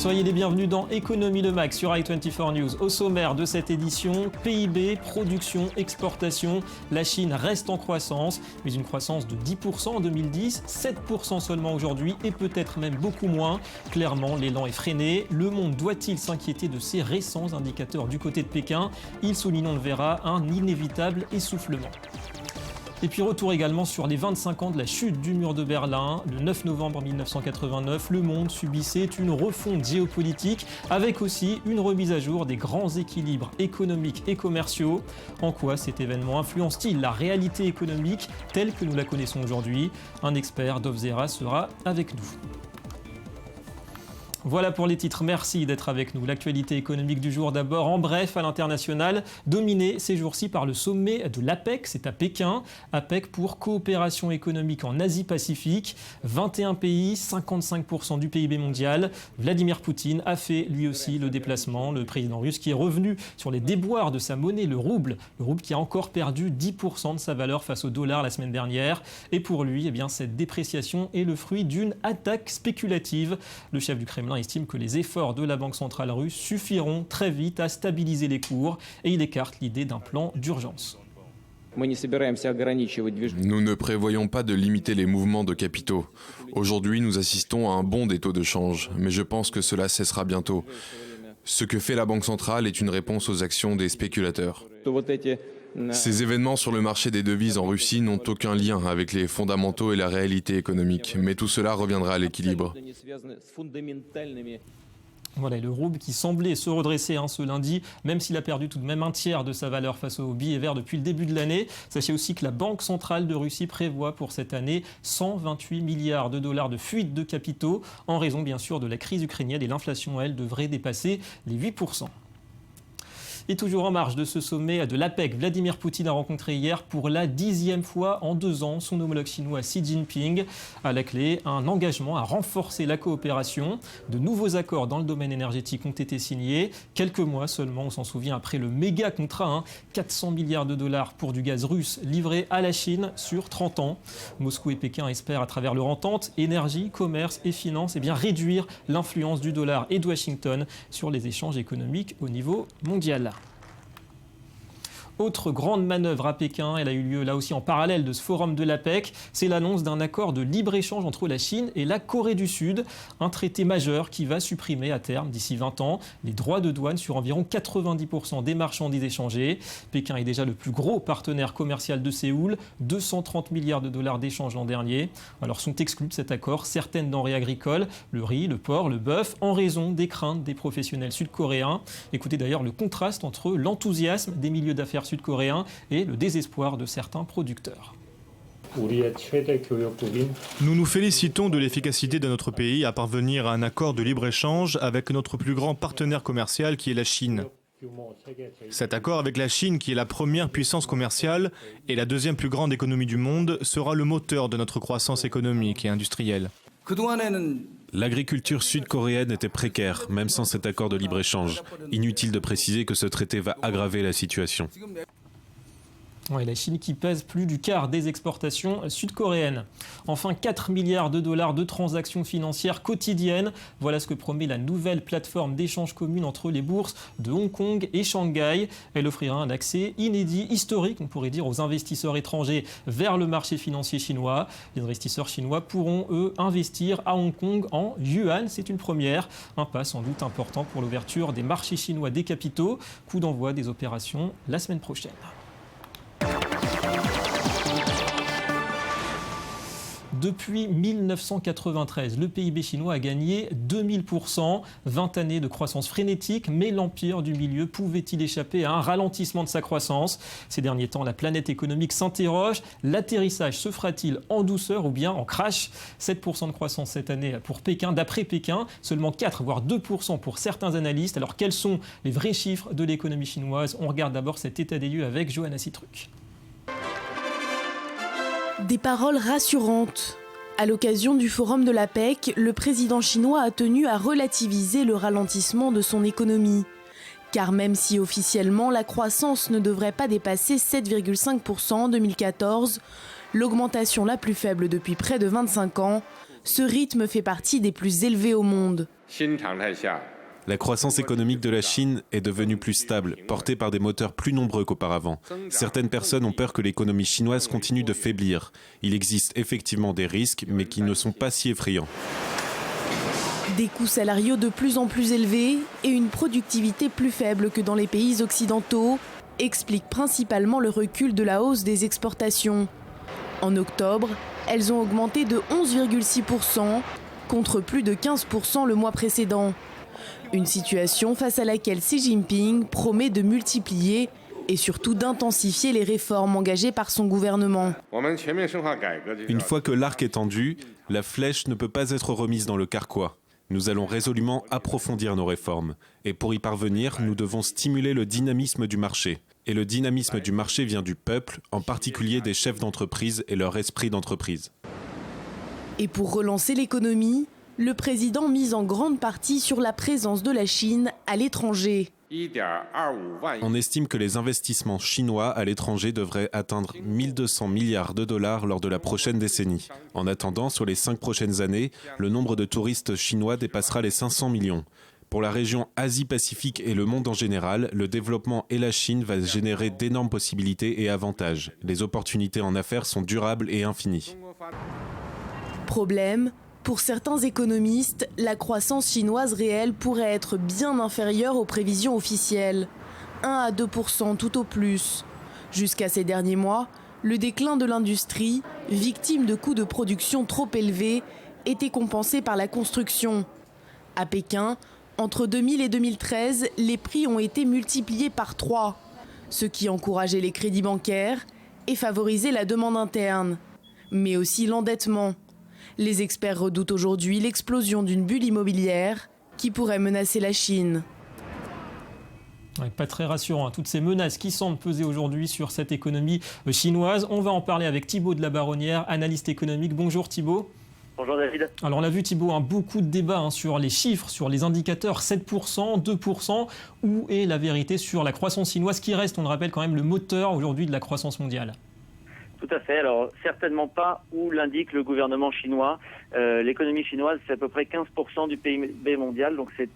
Soyez les bienvenus dans Économie le Max sur i24 News. Au sommaire de cette édition, PIB, production, exportation. La Chine reste en croissance, mais une croissance de 10% en 2010, 7% seulement aujourd'hui et peut-être même beaucoup moins. Clairement, l'élan est freiné. Le monde doit-il s'inquiéter de ces récents indicateurs du côté de Pékin? Il souligne, on le verra, un inévitable essoufflement. Et puis retour également sur les 25 ans de la chute du mur de Berlin. Le 9 novembre 1989, le monde subissait une refonte géopolitique avec aussi une remise à jour des grands équilibres économiques et commerciaux. En quoi cet événement influence-t-il la réalité économique telle que nous la connaissons aujourd'hui? Un expert d'Ovzera sera avec nous. Voilà pour les titres, merci d'être avec nous. L'actualité économique du jour d'abord, en bref, à l'international, dominée ces jours-ci par le sommet de l'APEC, c'est à Pékin. APEC pour coopération économique en Asie-Pacifique, 21 pays, 55% du PIB mondial. Vladimir Poutine a fait lui aussi le déplacement, le président russe qui est revenu sur les déboires de sa monnaie, le rouble qui a encore perdu 10% de sa valeur face au dollar la semaine dernière. Et pour lui, cette dépréciation est le fruit d'une attaque spéculative. Le chef du Kremlin estime que les efforts de la Banque centrale russe suffiront très vite à stabiliser les cours et il écarte l'idée d'un plan d'urgence. Nous ne prévoyons pas de limiter les mouvements de capitaux. Aujourd'hui, nous assistons à un bond des taux de change, mais je pense que cela cessera bientôt. Ce que fait la Banque centrale est une réponse aux actions des spéculateurs. Ces événements sur le marché des devises en Russie n'ont aucun lien avec les fondamentaux et la réalité économique, mais tout cela reviendra à l'équilibre. Voilà, le rouble qui semblait se redresser ce lundi, même s'il a perdu tout de même un tiers de sa valeur face au billet vert depuis le début de l'année. Sachez aussi que la Banque centrale de Russie prévoit pour cette année 128 milliards de dollars de fuite de capitaux, en raison bien sûr de la crise ukrainienne et l'inflation, elle, devrait dépasser les 8%. Et toujours en marge de ce sommet de l'APEC, Vladimir Poutine a rencontré hier pour la 10e fois en 2 ans son homologue chinois Xi Jinping. À la clé, un engagement à renforcer la coopération. De nouveaux accords dans le domaine énergétique ont été signés. Quelques mois seulement, on s'en souvient, après le méga contrat, 400 milliards de dollars pour du gaz russe livré à la Chine sur 30 ans. Moscou et Pékin espèrent à travers leur entente, énergie, commerce et finances, réduire l'influence du dollar et de Washington sur les échanges économiques au niveau mondial. Autre grande manœuvre à Pékin, elle a eu lieu là aussi en parallèle de ce forum de l'APEC, c'est l'annonce d'un accord de libre-échange entre la Chine et la Corée du Sud, un traité majeur qui va supprimer à terme, d'ici 20 ans, les droits de douane sur environ 90% des marchandises échangées. Pékin est déjà le plus gros partenaire commercial de Séoul, 230 milliards de dollars d'échanges l'an dernier. Alors sont exclus de cet accord certaines denrées agricoles, le riz, le porc, le bœuf, en raison des craintes des professionnels sud-coréens. Écoutez d'ailleurs le contraste entre l'enthousiasme des milieux d'affaires sud-coréens et le désespoir de certains producteurs. Nous nous félicitons de l'efficacité de notre pays à parvenir à un accord de libre-échange avec notre plus grand partenaire commercial qui est la Chine. Cet accord avec la Chine, qui est la première puissance commerciale et la deuxième plus grande économie du monde, sera le moteur de notre croissance économique et industrielle. L'agriculture sud-coréenne était précaire, même sans cet accord de libre-échange. Inutile de préciser que ce traité va aggraver la situation. Oui, la Chine qui pèse plus du quart des exportations sud-coréennes. Enfin, 4 milliards de dollars de transactions financières quotidiennes. Voilà ce que promet la nouvelle plateforme d'échange commune entre les bourses de Hong Kong et Shanghai. Elle offrira un accès inédit, historique, on pourrait dire, aux investisseurs étrangers vers le marché financier chinois. Les investisseurs chinois pourront, eux, investir à Hong Kong en yuan. C'est une première. Un pas sans doute important pour l'ouverture des marchés chinois des capitaux. Coup d'envoi des opérations la semaine prochaine. Depuis 1993, le PIB chinois a gagné 2000%, 20 années de croissance frénétique, mais l'empire du milieu pouvait-il échapper à un ralentissement de sa croissance? Ces derniers temps, la planète économique s'interroge. L'atterrissage se fera-t-il en douceur ou bien en crash? 7% de croissance cette année pour Pékin. D'après Pékin, seulement 4 voire 2% pour certains analystes. Alors quels sont les vrais chiffres de l'économie chinoise? On regarde d'abord cet état des lieux avec Johanna Citruc. Des paroles rassurantes. À l'occasion du forum de l'APEC, le président chinois a tenu à relativiser le ralentissement de son économie. Car même si officiellement la croissance ne devrait pas dépasser 7,5% en 2014, l'augmentation la plus faible depuis près de 25 ans, ce rythme fait partie des plus élevés au monde. La croissance économique de la Chine est devenue plus stable, portée par des moteurs plus nombreux qu'auparavant. Certaines personnes ont peur que l'économie chinoise continue de faiblir. Il existe effectivement des risques, mais qui ne sont pas si effrayants. Des coûts salariaux de plus en plus élevés et une productivité plus faible que dans les pays occidentaux expliquent principalement le recul de la hausse des exportations. En octobre, elles ont augmenté de 11,6% contre plus de 15% le mois précédent. Une situation face à laquelle Xi Jinping promet de multiplier et surtout d'intensifier les réformes engagées par son gouvernement. Une fois que l'arc est tendu, la flèche ne peut pas être remise dans le carquois. Nous allons résolument approfondir nos réformes. Et pour y parvenir, nous devons stimuler le dynamisme du marché. Et le dynamisme du marché vient du peuple, en particulier des chefs d'entreprise et leur esprit d'entreprise. Et pour relancer l'économie, le président mise en grande partie sur la présence de la Chine à l'étranger. On estime que les investissements chinois à l'étranger devraient atteindre 1 200 milliards de dollars lors de la prochaine décennie. En attendant, sur les 5 prochaines années, le nombre de touristes chinois dépassera les 500 millions. Pour la région Asie-Pacifique et le monde en général, le développement et la Chine va générer d'énormes possibilités et avantages. Les opportunités en affaires sont durables et infinies. Problème, pour certains économistes, la croissance chinoise réelle pourrait être bien inférieure aux prévisions officielles. 1 à 2% tout au plus. Jusqu'à ces derniers mois, le déclin de l'industrie, victime de coûts de production trop élevés, était compensé par la construction. À Pékin, entre 2000 et 2013, les prix ont été multipliés par 3, ce qui encourageait les crédits bancaires et favorisait la demande interne, mais aussi l'endettement. Les experts redoutent aujourd'hui l'explosion d'une bulle immobilière qui pourrait menacer la Chine. Ouais, pas très rassurant, hein. Toutes ces menaces qui semblent peser aujourd'hui sur cette économie chinoise. On va en parler avec Thibaut de la Baronnière, analyste économique. Bonjour Thibaut. Bonjour David. Alors on l'a vu Thibaut, beaucoup de débats sur les chiffres, sur les indicateurs, 7%, 2%. Où est la vérité sur la croissance chinoise qui reste, on le rappelle quand même, le moteur aujourd'hui de la croissance mondiale? Tout à fait. Alors, certainement pas où l'indique le gouvernement chinois. L'économie chinoise, c'est à peu près 15% du PIB mondial. Donc, c'est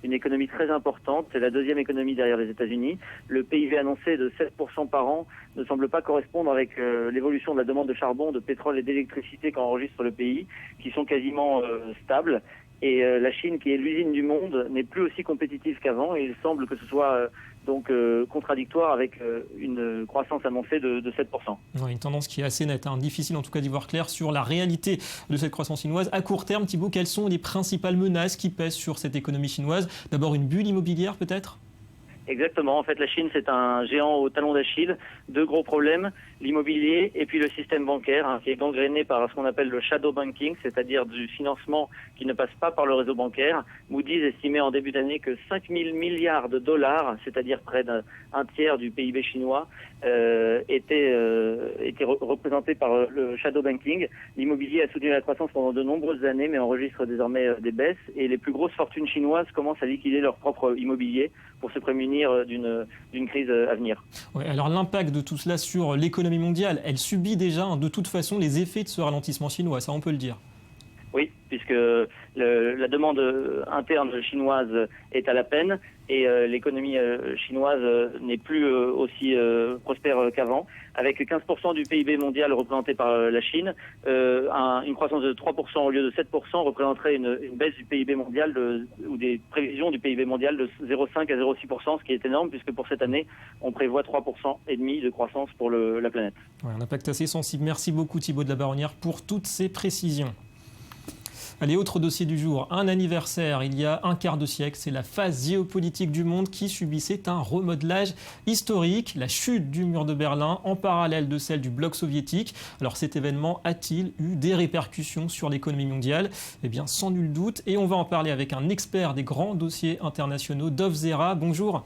une économie très importante. C'est la deuxième économie derrière les États-Unis. Le PIB annoncé de 7% par an ne semble pas correspondre avec l'évolution de la demande de charbon, de pétrole et d'électricité qu'enregistre le pays, qui sont quasiment stables. Et la Chine, qui est l'usine du monde, n'est plus aussi compétitive qu'avant. Et il semble que ce soit donc contradictoire avec une croissance annoncée de 7%. Ouais, une tendance qui est assez nette, difficile en tout cas d'y voir clair sur la réalité de cette croissance chinoise. À court terme, Thibaut, quelles sont les principales menaces qui pèsent sur cette économie chinoise? D'abord une bulle immobilière peut-être? Exactement. En fait, la Chine, c'est un géant au talon d'Achille. 2 gros problèmes, l'immobilier et puis le système bancaire, qui est gangréné par ce qu'on appelle le shadow banking, c'est-à-dire du financement qui ne passe pas par le réseau bancaire. Moody's estimait en début d'année que 5 000 milliards de dollars, c'est-à-dire près d'un tiers du PIB chinois, étaient représentés par le shadow banking. L'immobilier a soutenu la croissance pendant de nombreuses années, mais enregistre désormais des baisses. Et les plus grosses fortunes chinoises commencent à liquider leur propre immobilier pour se prémunir d'une crise à venir. Ouais, alors l'impact de tout cela sur l'économie mondiale, elle subit déjà de toute façon les effets de ce ralentissement chinois, ça on peut le dire. Oui, puisque la demande interne chinoise est à la peine et l'économie chinoise n'est plus aussi prospère qu'avant. Avec 15% du PIB mondial représenté par la Chine, une croissance de 3% au lieu de 7% représenterait une baisse du PIB mondial ou des prévisions du PIB mondial de 0,5 à 0,6%, ce qui est énorme puisque pour cette année, on prévoit 3,5% de croissance pour la planète. Ouais, un impact assez sensible. Merci beaucoup Thibaut de la Baronnière pour toutes ces précisions. Allez, autre dossier du jour, un anniversaire il y a un quart de siècle, c'est la phase géopolitique du monde qui subissait un remodelage historique, la chute du mur de Berlin en parallèle de celle du bloc soviétique. Alors cet événement a-t-il eu des répercussions sur l'économie mondiale? Eh bien sans nul doute, et on va en parler avec un expert des grands dossiers internationaux, Dov Zera. Bonjour.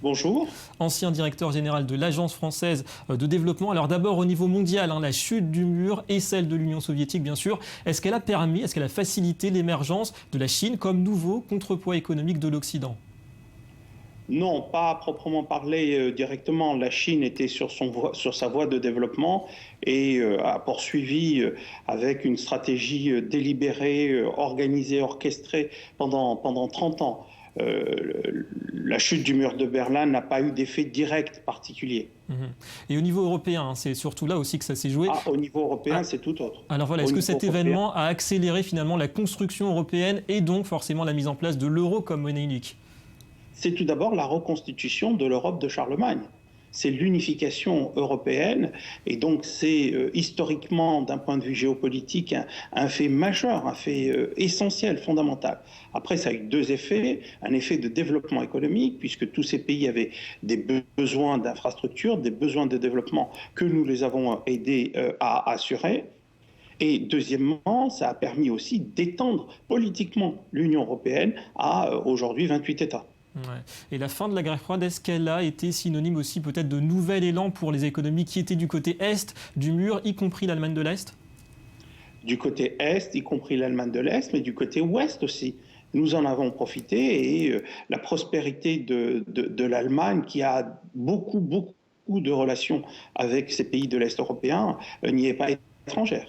Bonjour. Ancien directeur général de l'Agence française de développement. Alors d'abord au niveau mondial, la chute du mur et celle de l'Union soviétique bien sûr, est-ce qu'elle a facilité l'émergence de la Chine comme nouveau contrepoids économique de l'Occident? Non, pas à proprement parler directement. La Chine était sur sa voie de développement et a poursuivi avec une stratégie délibérée, organisée, orchestrée pendant 30 ans. La chute du mur de Berlin n'a pas eu d'effet direct particulier. Et au niveau européen, c'est surtout là aussi que ça s'est joué. Au niveau européen, c'est tout autre. Alors voilà, est-ce que cet événement a accéléré finalement la construction européenne et donc forcément la mise en place de l'euro comme monnaie unique ? C'est tout d'abord la reconstitution de l'Europe de Charlemagne. C'est l'unification européenne et donc c'est historiquement, d'un point de vue géopolitique, un fait majeur, un fait essentiel, fondamental. Après, ça a eu deux effets. Un effet de développement économique, puisque tous ces pays avaient des besoins d'infrastructures, des besoins de développement que nous les avons aidés à assurer. Et deuxièmement, ça a permis aussi d'étendre politiquement l'Union européenne à aujourd'hui 28 États. Ouais. Et la fin de la guerre froide, est-ce qu'elle a été synonyme aussi peut-être de nouvel élan pour les économies qui étaient du côté est du mur, y compris l'Allemagne de l'Est ? Du côté est, y compris l'Allemagne de l'Est, mais du côté ouest aussi. Nous en avons profité et la prospérité de l'Allemagne, qui a beaucoup de relations avec ces pays de l'Est européen, n'y est pas étrangère.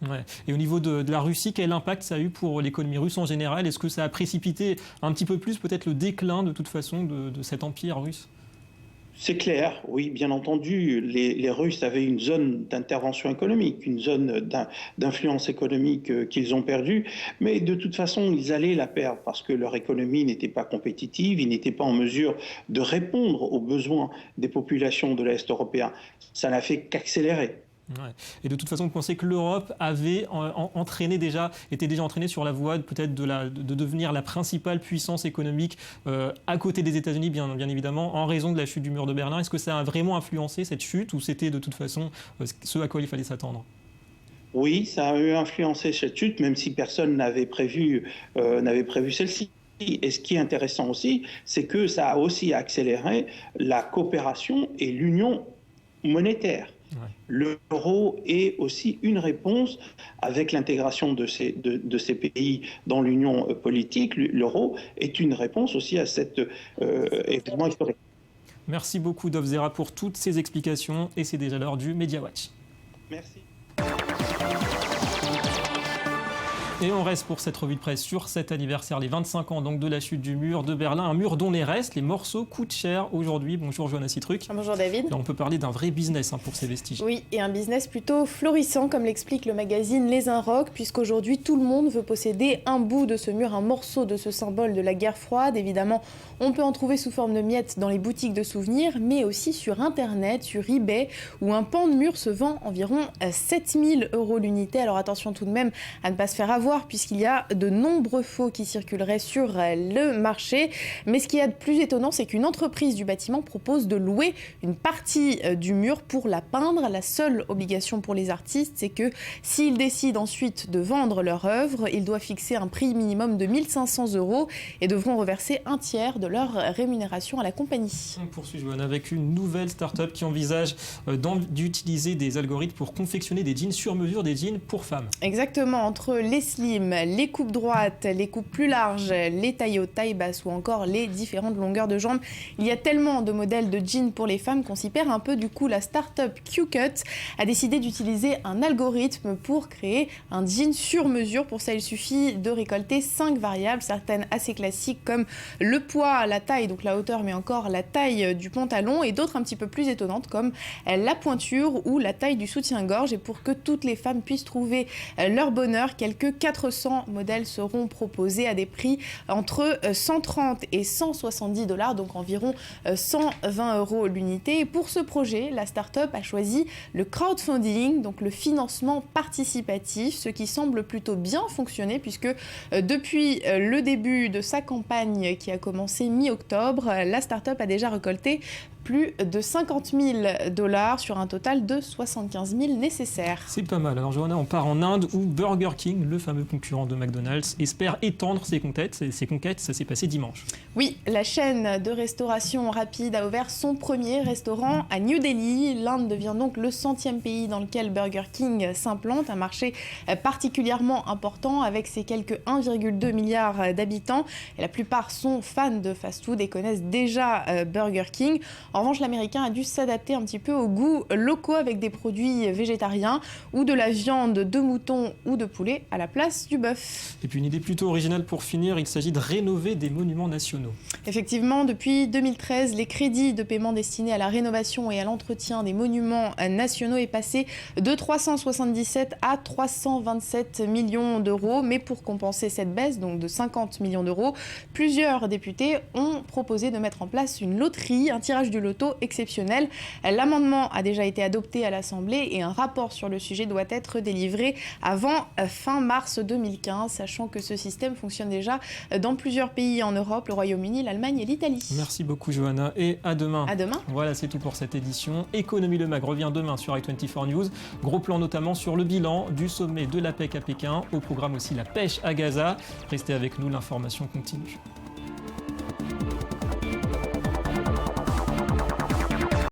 Ouais. Et au niveau de la Russie, quel impact ça a eu pour l'économie russe en général ? Est-ce que ça a précipité un petit peu plus peut-être le déclin de toute façon de cet empire russe ? C'est clair, oui, bien entendu. Les Russes avaient une zone d'intervention économique, une zone d'influence économique qu'ils ont perdue, mais de toute façon, ils allaient la perdre parce que leur économie n'était pas compétitive, ils n'étaient pas en mesure de répondre aux besoins des populations de l'Est européen. Ça n'a fait qu'accélérer. Ouais. Et de toute façon, vous pensez que l'Europe avait était déjà entraînée sur la voie peut-être de devenir la principale puissance économique à côté des États-Unis, bien évidemment, en raison de la chute du mur de Berlin. Est-ce que ça a vraiment influencé cette chute ou c'était de toute façon ce à quoi il fallait s'attendre ? Oui, ça a eu influencé cette chute, même si personne n'avait prévu celle-ci. Et ce qui est intéressant aussi, c'est que ça a aussi accéléré la coopération et l'union monétaire. Ouais. L'euro est aussi une réponse avec l'intégration de ces pays dans l'union politique. L'euro est une réponse aussi à cet événement historique. Merci beaucoup Dov Zera pour toutes ces explications et c'est déjà l'heure du Media Watch. Merci. Et on reste pour cette revue de presse sur cet anniversaire, les 25 ans donc de la chute du mur de Berlin, un mur dont les restes, les morceaux coûtent cher aujourd'hui. Bonjour Johanna Citruc. Bonjour David. Là, on peut parler d'un vrai business pour ces vestiges. Oui, et un business plutôt florissant comme l'explique le magazine Les Inrocks, puisqu'aujourd'hui tout le monde veut posséder un bout de ce mur, un morceau de ce symbole de la guerre froide. Évidemment, on peut en trouver sous forme de miettes dans les boutiques de souvenirs, mais aussi sur Internet, sur eBay, où un pan de mur se vend environ 7 000 € l'unité. Alors attention tout de même à ne pas se faire avoir, puisqu'il y a de nombreux faux qui circuleraient sur le marché. Mais ce qu'il y a de plus étonnant, c'est qu'une entreprise du bâtiment propose de louer une partie du mur pour la peindre. La seule obligation pour les artistes, c'est que s'ils décident ensuite de vendre leur œuvre, ils doivent fixer un prix minimum de 1 500 € et devront reverser un tiers de leur rémunération à la compagnie. On poursuit avec une nouvelle start-up qui envisage d'utiliser des algorithmes pour confectionner des jeans sur mesure, des jeans pour femmes. Exactement, entre les slims, les coupes droites, les coupes plus larges, les tailles hautes, tailles basses ou encore les différentes longueurs de jambes. Il y a tellement de modèles de jeans pour les femmes qu'on s'y perd un peu. Du coup, la start-up Q-Cut a décidé d'utiliser un algorithme pour créer un jean sur mesure. Pour ça, il suffit de récolter 5 variables, certaines assez classiques comme le poids, la taille, donc la hauteur, mais encore la taille du pantalon, et d'autres un petit peu plus étonnantes comme la pointure ou la taille du soutien-gorge. Et pour que toutes les femmes puissent trouver leur bonheur, quelques 400 modèles seront proposés à des prix entre 130 et 170 $, donc environ 120 € l'unité. Et pour ce projet, la start-up a choisi le crowdfunding, donc le financement participatif, ce qui semble plutôt bien fonctionner puisque depuis le début de sa campagne qui a commencé mi-octobre, la start-up a déjà récolté plus de 50 000 $ sur un total de 75 000 nécessaires. C'est pas mal. Alors Johanna, on part en Inde où Burger King, le fameux concurrent de McDonald's, espère étendre ses conquêtes. Ça s'est passé dimanche. Oui, la chaîne de restauration rapide a ouvert son premier restaurant à New Delhi. L'Inde devient donc le 100e pays dans lequel Burger King s'implante, un marché particulièrement important avec ses quelques 1,2 milliard d'habitants. Et la plupart sont fans de fast-food et connaissent déjà Burger King. En revanche, l'Américain a dû s'adapter un petit peu aux goûts locaux avec des produits végétariens ou de la viande de mouton ou de poulet à la place du bœuf. Et puis une idée plutôt originale pour finir, il s'agit de rénover des monuments nationaux. Effectivement, depuis 2013, les crédits de paiement destinés à la rénovation et à l'entretien des monuments nationaux est passé de 377 à 327 millions d'euros. Mais pour compenser cette baisse, donc de 50 millions d'euros, plusieurs députés ont proposé de mettre en place une loterie, un tirage du loto exceptionnel. L'amendement a déjà été adopté à l'Assemblée et un rapport sur le sujet doit être délivré avant fin mars 2015, sachant que ce système fonctionne déjà dans plusieurs pays en Europe, le Royaume-Uni, l'Allemagne et l'Italie. Merci beaucoup Johanna et à demain. À demain. Voilà, c'est tout pour cette édition. Économie Le Mag revient demain sur i24 News. Gros plan notamment sur le bilan du sommet de l'APEC à Pékin. Au programme aussi la pêche à Gaza. Restez avec nous, l'information continue.